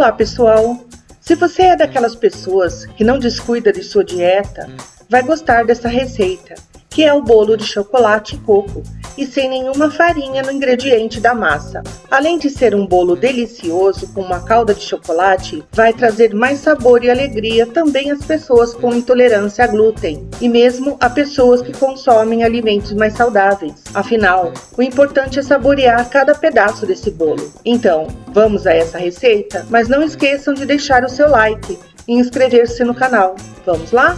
Olá pessoal! Se você é daquelas pessoas que não descuida de sua dieta, vai gostar dessa receita, que é o bolo de chocolate e coco, e sem nenhuma farinha no ingrediente da massa. Além de ser um bolo delicioso com uma calda de chocolate, vai trazer mais sabor e alegria também às pessoas com intolerância a glúten, e mesmo a pessoas que consomem alimentos mais saudáveis. Afinal, o importante é saborear cada pedaço desse bolo. Então, vamos a essa receita? Mas não esqueçam de deixar o seu like e inscrever-se no canal. Vamos lá?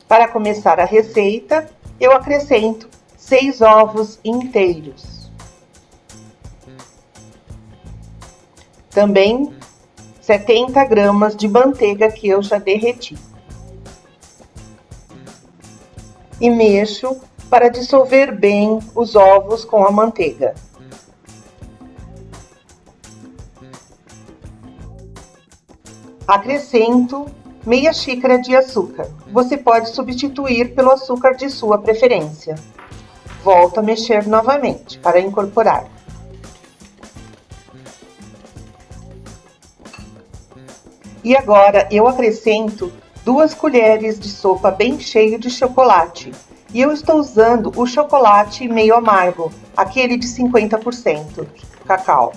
Para começar a receita, eu acrescento 6 ovos inteiros. Também 70 gramas de manteiga que eu já derreti. E mexo para dissolver bem os ovos com a manteiga. Acrescento meia xícara de açúcar. Você pode substituir pelo açúcar de sua preferência. Volto a mexer novamente para incorporar. E agora eu acrescento 2 colheres de sopa bem cheio de chocolate. E eu estou usando o chocolate meio amargo, aquele de 50% cacau.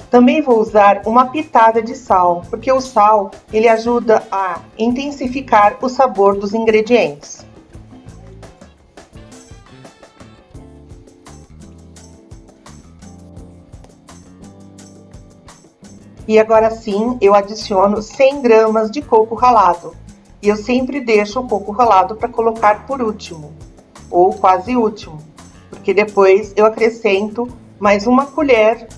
Também vou usar uma pitada de sal, porque o sal ele ajuda a intensificar o sabor dos ingredientes. E agora sim, eu adiciono 100 gramas de coco ralado. E eu sempre deixo o coco ralado para colocar por último, ou quase último, porque depois eu acrescento mais 1 colher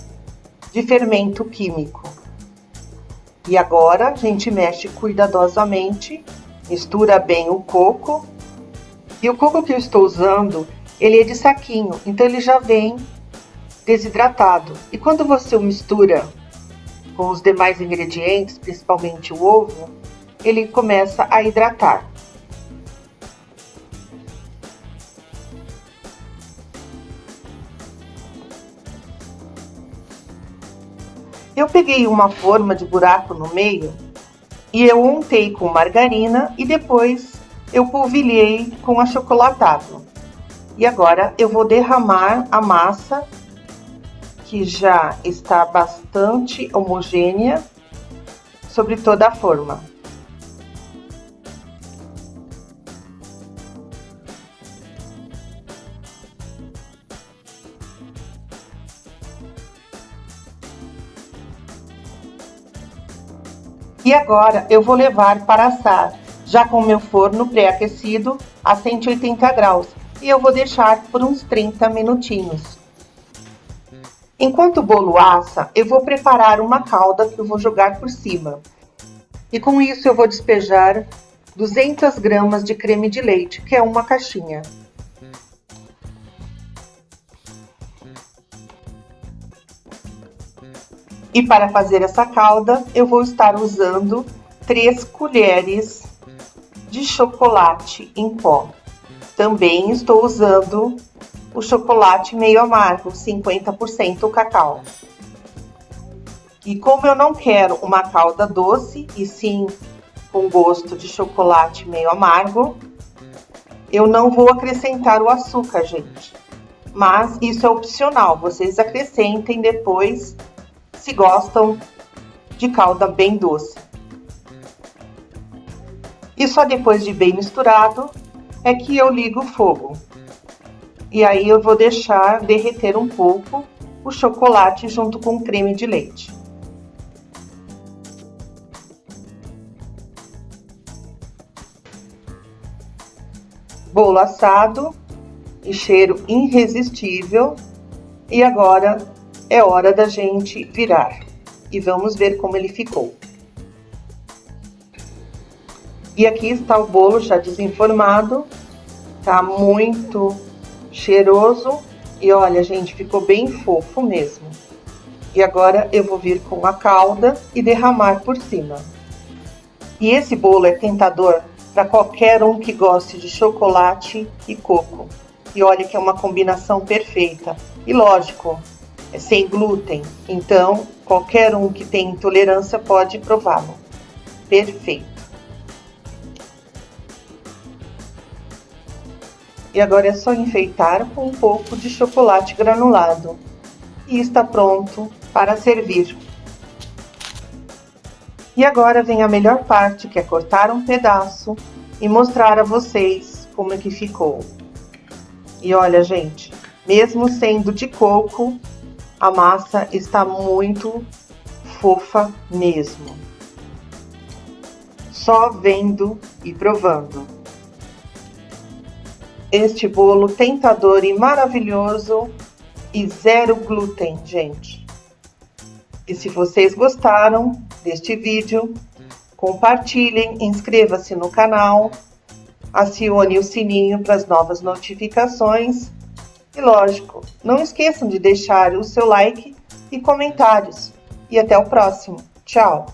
de fermento químico. E agora a gente mexe cuidadosamente, mistura bem o coco. E o coco que eu estou usando, ele é de saquinho, então ele já vem desidratado. E quando você o mistura com os demais ingredientes, principalmente o ovo, ele começa a hidratar. Eu peguei uma forma de buraco no meio e eu untei com margarina e depois eu polvilhei com achocolatado. E agora eu vou derramar a massa, que já está bastante homogênea, sobre toda a forma. E agora eu vou levar para assar, já com o meu forno pré-aquecido a 180 graus. E eu vou deixar por uns 30 minutinhos. Enquanto o bolo assa, eu vou preparar uma calda que eu vou jogar por cima. E com isso eu vou despejar 200 gramas de creme de leite, que é uma caixinha. E para fazer essa calda, eu vou estar usando 3 colheres de chocolate em pó. Também estou usando o chocolate meio amargo, 50% cacau. E como eu não quero uma calda doce, e sim com gosto de chocolate meio amargo, eu não vou acrescentar o açúcar, gente. Mas isso é opcional, vocês acrescentem depois se gostam de calda bem doce. E só depois de bem misturado é que eu ligo o fogo. E aí eu vou deixar derreter um pouco o chocolate junto com o creme de leite. Bolo assado e cheiro irresistível. E agora é hora da gente virar. E vamos ver como ele ficou. E aqui está o bolo já desenformado. Tá muito cheiroso E olha, gente, ficou bem fofo mesmo. E agora eu vou vir com a calda e derramar por cima. E esse bolo é tentador para qualquer um que goste de chocolate e coco. E olha que é uma combinação perfeita. E lógico, é sem glúten, então qualquer um que tem intolerância pode prová-lo. Perfeito. E agora é só enfeitar com um pouco de chocolate granulado. E está pronto para servir. E agora vem a melhor parte, que é cortar um pedaço e mostrar a vocês como é que ficou. E olha, gente, mesmo sendo de coco, a massa está muito fofa mesmo. Só vendo e provando. Este bolo tentador e maravilhoso e zero glúten, gente. E se vocês gostaram deste vídeo, compartilhem, inscreva-se no canal, acione o sininho para as novas notificações e, lógico, não esqueçam de deixar o seu like e comentários. E até o próximo. Tchau!